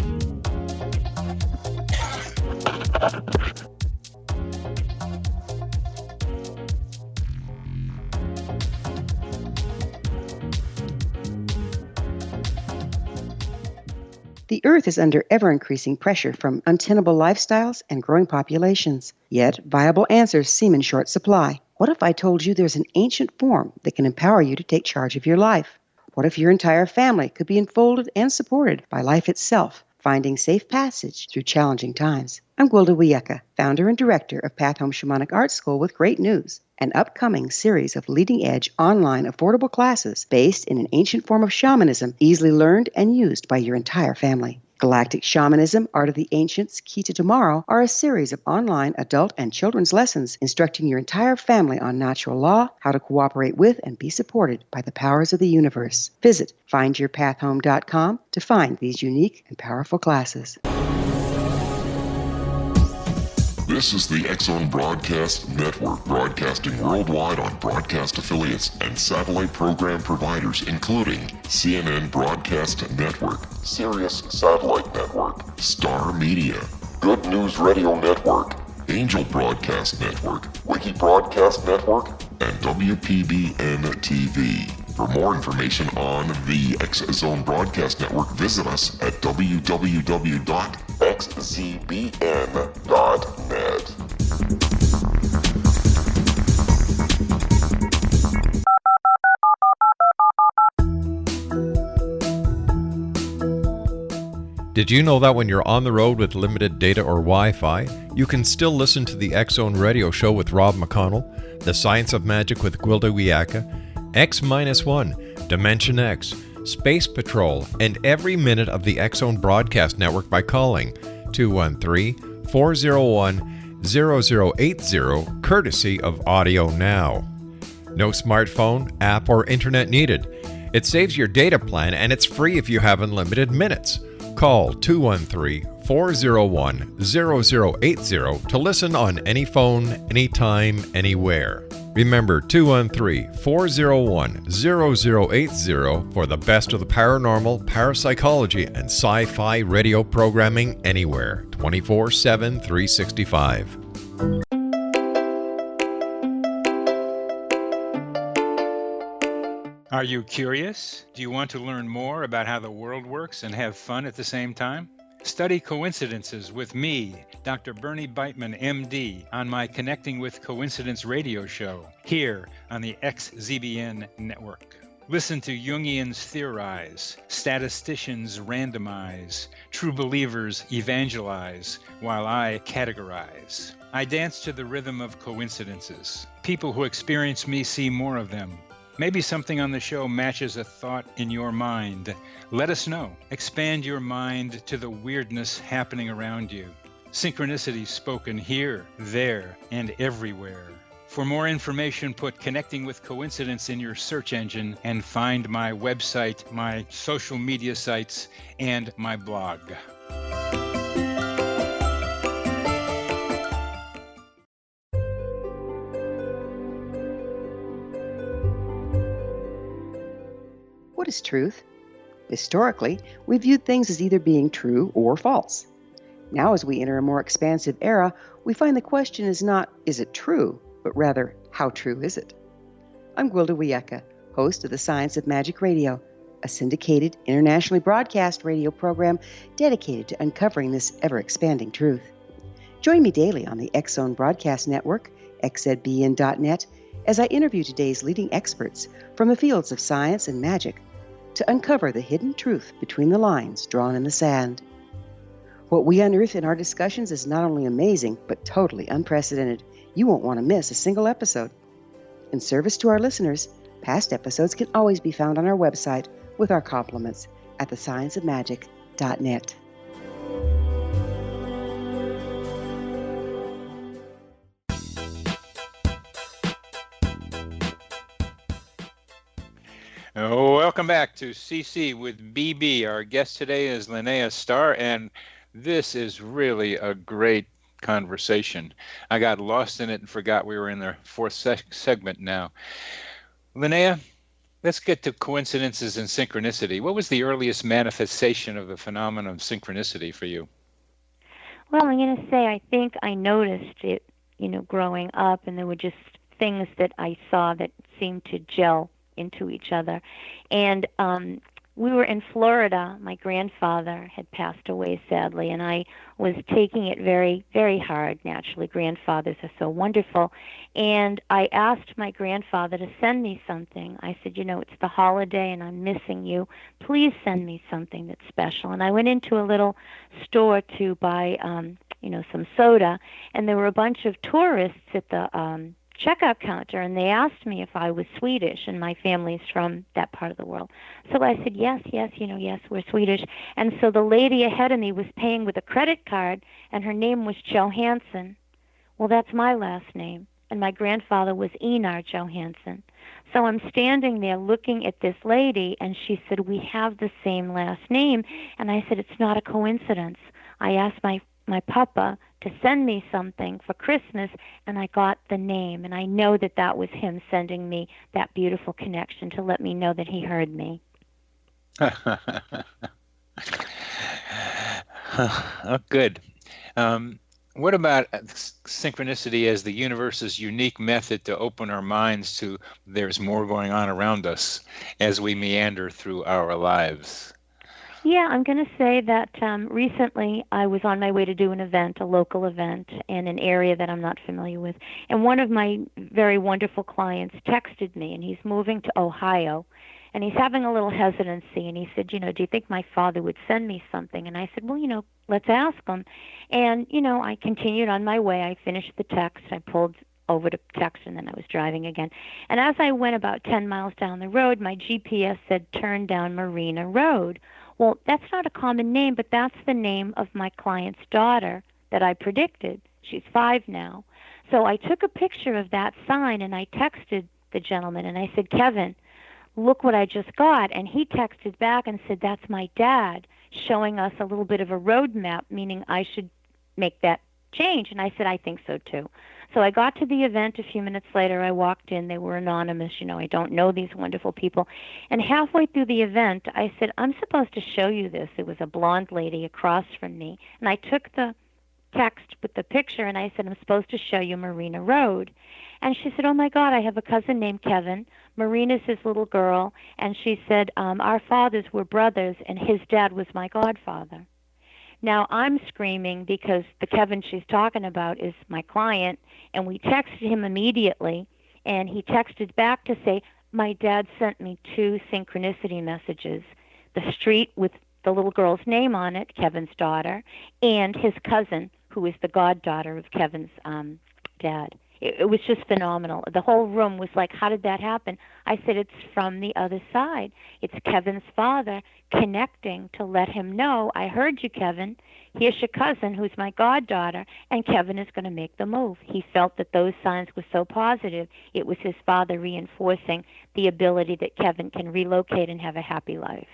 The Earth is under ever-increasing pressure from untenable lifestyles and growing populations. Yet, viable answers seem in short supply. What if I told you there's an ancient form that can empower you to take charge of your life? What if your entire family could be enfolded and supported by life itself, Finding Safe Passage Through Challenging Times. I'm Gwilda Wiyaka, founder and director of Path Home Shamanic Art School, with great news. An upcoming series of leading-edge online affordable classes based in an ancient form of shamanism, easily learned and used by your entire family. Galactic Shamanism, Art of the Ancients, Key to Tomorrow are a series of online adult and children's lessons instructing your entire family on natural law, how to cooperate with and be supported by the powers of the universe. Visit findyourpathhome.com to find these unique and powerful classes. This is the X-Zone Broadcast Network, broadcasting worldwide on broadcast affiliates and satellite program providers, including CNN Broadcast Network, Sirius Satellite Network, Star Media, Good News Radio Network, Angel Broadcast Network, Wiki Broadcast Network, and WPBN TV. For more information on the X-Zone Broadcast Network, visit us at www.xzbn.net. Did you know that when you're on the road with limited data or Wi-Fi, you can still listen to the X-Zone Radio Show with Rob McConnell, The Science of Magic with Gwilda Wiyaka, X-1, Dimension X, Space Patrol, and every minute of the X-Zone Broadcast Network by calling 213-401-0080, courtesy of Audio Now. No smartphone, app, or internet needed. It saves your data plan, and it's free if you have unlimited minutes. Call 213-401-0080 to listen on any phone, anytime, anywhere. Remember 213-401-0080 for the best of the paranormal, parapsychology, and sci-fi radio programming anywhere, 24/7, 365. Are you curious? Do you want to learn more about how the world works and have fun at the same time? Study coincidences with me, Dr. Bernie Beitman, MD, on my Connecting with Coincidence radio show, here on the XZBN network. Listen to Jungians theorize, statisticians randomize, true believers evangelize, while I categorize. I dance to the rhythm of coincidences. People who experience me see more of them. Maybe something on the show matches a thought in your mind. Let us know. Expand your mind to the weirdness happening around you. Synchronicity spoken here, there, and everywhere. For more information, put Connecting with Coincidence in your search engine and find my website, my social media sites, and my blog. What is truth? Historically, we viewed things as either being true or false. Now, as we enter a more expansive era, we find the question is not, is it true, but rather, how true is it? I'm Gwilda Wiyaka, host of the Science of Magic Radio, a syndicated, internationally broadcast radio program dedicated to uncovering this ever-expanding truth. Join me daily on the X-Zone Broadcast Network, xzbn.net, as I interview today's leading experts from the fields of science and magic to uncover the hidden truth between the lines drawn in the sand. What we unearth in our discussions is not only amazing, but totally unprecedented. You won't want to miss a single episode. In service to our listeners, past episodes can always be found on our website with our compliments at thescienceofmagic.net. Welcome back to CC with BB. Our guest today is Linnea Star, and this is really a great conversation. I got lost in it and forgot we were in the fourth segment now. Linnea, let's get to coincidences and synchronicity. What was the earliest manifestation of the phenomenon of synchronicity for you? Well, I'm going to say I think I noticed it, growing up, and there were just things that I saw that seemed to gel into each other. And we were in Florida. My grandfather had passed away sadly, and I was taking it very, very hard. Naturally, grandfathers are so wonderful. And I asked my grandfather to send me something. I said, it's the holiday and I'm missing you. Please send me something that's special. And I went into a little store to buy, some soda, and there were a bunch of tourists at the checkout counter, and they asked me if I was Swedish, and my family's from that part of the world. So I said, yes, yes, we're Swedish. And so the lady ahead of me was paying with a credit card, and her name was Johansson. Well, that's my last name, and my grandfather was Einar Johansson. So I'm standing there looking at this lady, and she said, we have the same last name. And I said, it's not a coincidence. I asked my papa to send me something for Christmas, and I got the name, and I know that that was him sending me that beautiful connection to let me know that he heard me. Oh, good. What about synchronicity as the universe's unique method to open our minds to there's more going on around us as we meander through our lives? Yeah, I'm going to say that recently I was on my way to do an event, a local event, in an area that I'm not familiar with. And one of my very wonderful clients texted me, and he's moving to Ohio, and he's having a little hesitancy. And he said, do you think my father would send me something? And I said, well, let's ask him. And, I continued on my way. I finished the text. I pulled over to text, and then I was driving again. And as I went about 10 miles down the road, my GPS said, turn down Marina Road. Well, that's not a common name, but that's the name of my client's daughter that I predicted. She's 5 now. So I took a picture of that sign, and I texted the gentleman, and I said, Kevin, look what I just got. And he texted back and said, that's my dad, showing us a little bit of a road map, meaning I should make that change. And I said, I think so too. So I got to the event a few minutes later. I walked in. They were anonymous. I don't know these wonderful people. And halfway through the event, I said, I'm supposed to show you this. It was a blonde lady across from me. And I took the text with the picture, and I said, I'm supposed to show you Marina Road. And she said, oh, my God, I have a cousin named Kevin. Marina's his little girl. And she said, our fathers were brothers, and his dad was my godfather. Now, I'm screaming because the Kevin she's talking about is my client, and we texted him immediately, and he texted back to say, my dad sent me 2 synchronicity messages, the street with the little girl's name on it, Kevin's daughter, and his cousin, who is the goddaughter of Kevin's dad. It was just phenomenal. The whole room was like, how did that happen? I said, it's from the other side. It's Kevin's father connecting to let him know, I heard you, Kevin. Here's your cousin, who's my goddaughter, and Kevin is going to make the move. He felt that those signs were so positive. It was his father reinforcing the ability that Kevin can relocate and have a happy life.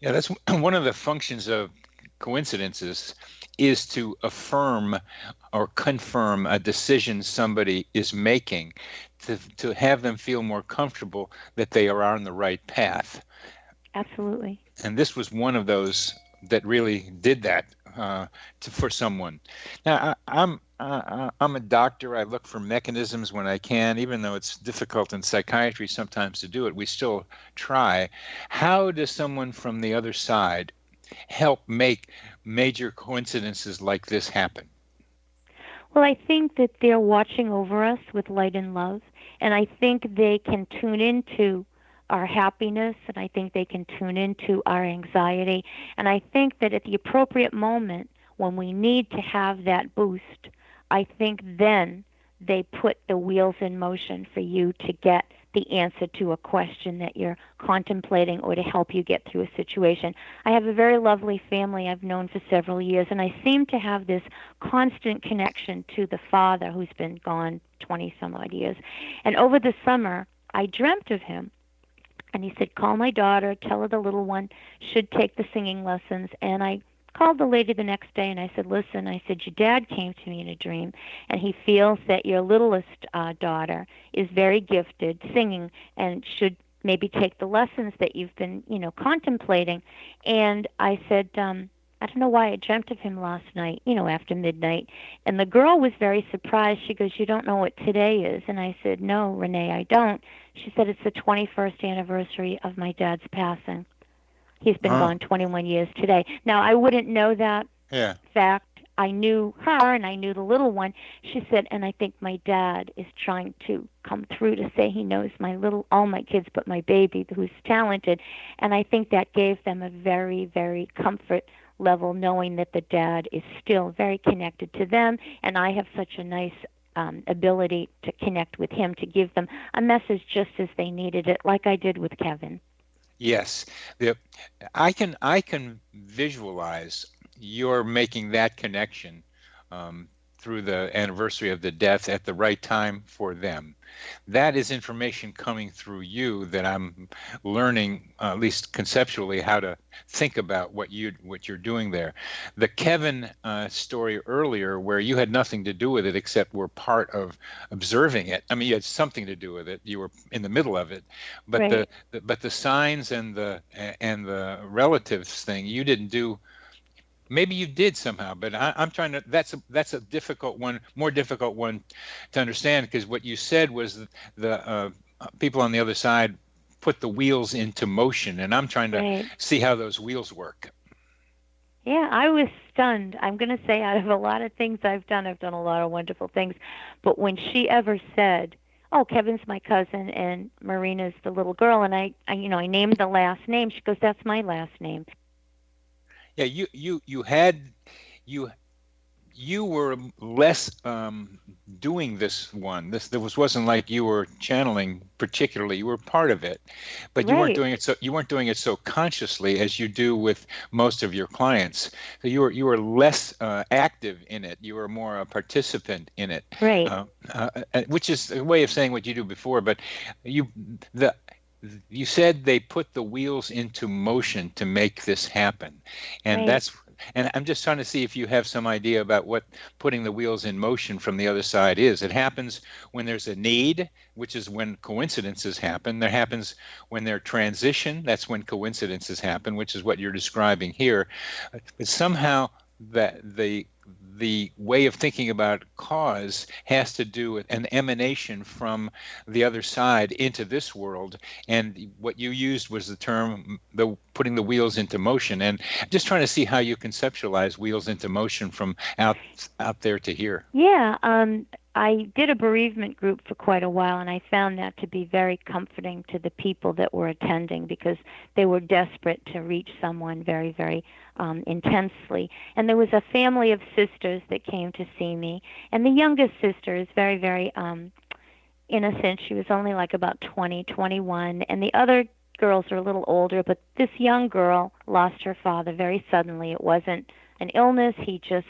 Yeah, that's one of the functions of coincidences, is to affirm or confirm a decision somebody is making, to have them feel more comfortable that they are on the right path. Absolutely. And this was one of those that really did that for someone. Now, I'm a doctor. I look for mechanisms when I can, even though it's difficult in psychiatry sometimes to do it. We still try. How does someone from the other side help make major coincidences like this happen? Well, I think that they're watching over us with light and love, and I think they can tune into our happiness, and I think they can tune into our anxiety, and I think that at the appropriate moment when we need to have that boost, I think then they put the wheels in motion for you to get the answer to a question that you're contemplating or to help you get through a situation. I have a very lovely family I've known for several years, and I seem to have this constant connection to the father who's been gone 20-some-odd years. And over the summer, I dreamt of him. And he said, call my daughter, tell her the little one should take the singing lessons. And I called the lady the next day, and I said, listen, I said, your dad came to me in a dream, and he feels that your littlest daughter is very gifted singing and should maybe take the lessons that you've been, contemplating. And I said, I don't know why I dreamt of him last night, after midnight. And the girl was very surprised. She goes, you don't know what today is? And I said, no, Renee, I don't. She said, it's the 21st anniversary of my dad's passing. He's been gone 21 years today. Now, I wouldn't know that fact. I knew her and I knew the little one. She said, and I think my dad is trying to come through to say he knows all my kids but my baby, who's talented. And I think that gave them a very, very comfort level, knowing that the dad is still very connected to them. And I have such a nice ability to connect with him, to give them a message just as they needed it, like I did with Kevin. Yes. I can visualize you're making that connection through the anniversary of the death at the right time for them. That is information coming through you that I'm learning, at least conceptually, how to think about what you're doing there. The Kevin story earlier, where you had nothing to do with it except were part of observing it. I mean, you had something to do with it. You were in the middle of it, but right. the signs and the relatives thing you didn't do. Maybe you did somehow, but I'm trying to. That's a difficult one, more difficult one to understand, because what you said was the people on the other side put the wheels into motion, and I'm trying to see how those wheels work. Yeah, I was stunned. I'm going to say, out of a lot of things I've done a lot of wonderful things, but when she ever said, "Oh, Kevin's my cousin and Marina's the little girl," and I named the last name, she goes, "That's my last name." Yeah, you were less doing this one. This wasn't like you were channeling particularly. You were part of it, but you weren't doing it so consciously as you do with most of your clients. So you were less active in it. You were more a participant in it. Right. Which is a way of saying what you do before. But you said they put the wheels into motion to make this happen, and and I'm just trying to see if you have some idea about what putting the wheels in motion from the other side is. It happens when there's a need, which is when coincidences happen. There happens when there's transition. That's when coincidences happen, which is what you're describing here. But somehow that the way of thinking about cause has to do with an emanation from the other side into this world. And what you used was the term, putting the wheels into motion. And I'm just trying to see how you conceptualize wheels into motion from out there to here. Yeah, I did a bereavement group for quite a while, and I found that to be very comforting to the people that were attending, because they were desperate to reach someone very, very intensely. And there was a family of sisters that came to see me, and the youngest sister is very, very innocent. She was only like about 20, 21, and the other girls are a little older, but this young girl lost her father very suddenly. It wasn't an illness. He just,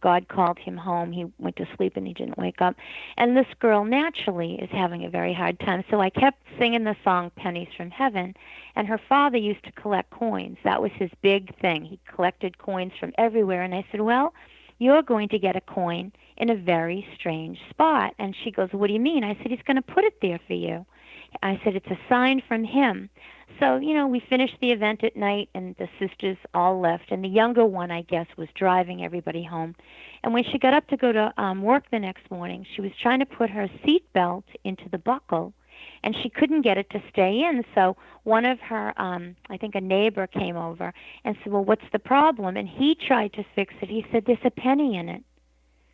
God called him home. He went to sleep and he didn't wake up. And this girl naturally is having a very hard time. So I kept singing the song Pennies from Heaven. And her father used to collect coins. That was his big thing. He collected coins from everywhere. And I said, well, you're going to get a coin in a very strange spot. And she goes, what do you mean? I said, he's going to put it there for you. I said, it's a sign from him. So, we finished the event at night, and the sisters all left. And the younger one, I guess, was driving everybody home. And when she got up to go to work the next morning, she was trying to put her seatbelt into the buckle, and she couldn't get it to stay in. So one of her, I think a neighbor came over and said, well, what's the problem? And he tried to fix it. He said, there's a penny in it.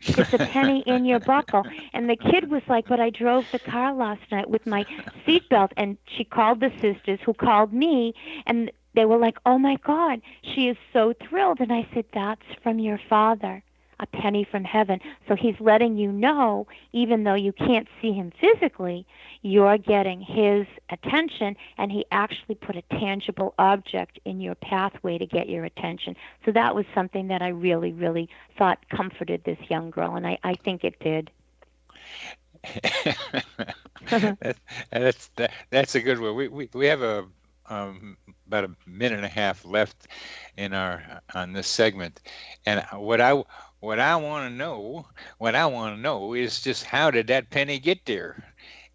It's a penny in your buckle. And the kid was like, but I drove the car last night with my seatbelt. And she called the sisters, who called me, and they were like, oh, my God, she is so thrilled. And I said, that's from your father, a penny from heaven. So he's letting you know, even though you can't see him physically, you're getting his attention, and he actually put a tangible object in your pathway to get your attention. So that was something that I really, really thought comforted this young girl, and I think it did. That's a good one. We have about a minute and a half left on this segment, and what I want to know is just, how did that penny get there?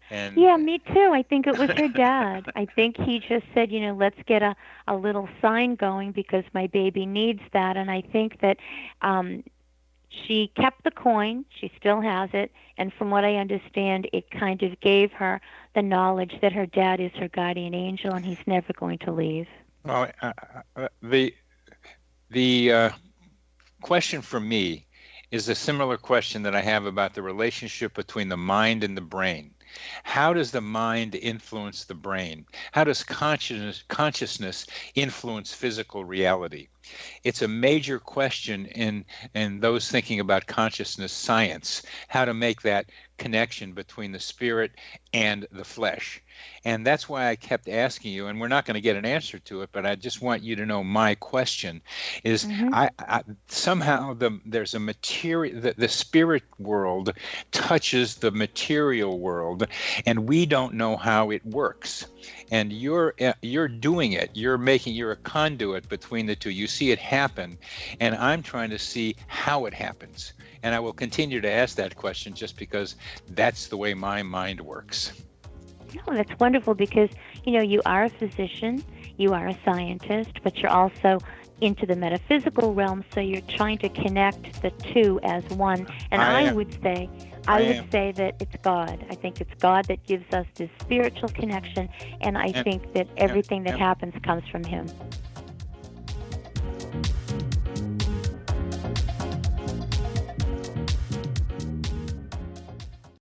And yeah, me too. I think it was her dad. I think he just said, let's get a little sign going because my baby needs that. And I think that she kept the coin. She still has it. And from what I understand, it kind of gave her the knowledge that her dad is her guardian angel and he's never going to leave. Well, the question for me is a similar question that I have about the relationship between the mind and the brain. How does the mind influence the brain? How does consciousness influence physical reality? It's a major question in those thinking about consciousness science, how to make that connection between the spirit and the flesh. And that's why I kept asking you, and we're not going to get an answer to it, but I just want you to know my question is I somehow there's a material, the spirit world touches the material world, and we don't know how it works. And you're doing it. You're a conduit between the two. You see it happen, and I'm trying to see how it happens. And I will continue to ask that question just because that's the way my mind works. No, that's wonderful because, you are a physician, you are a scientist, but you're also into the metaphysical realm, so you're trying to connect the two as one. And I would say that it's God. I think it's God that gives us this spiritual connection, and I think that everything that happens comes from Him.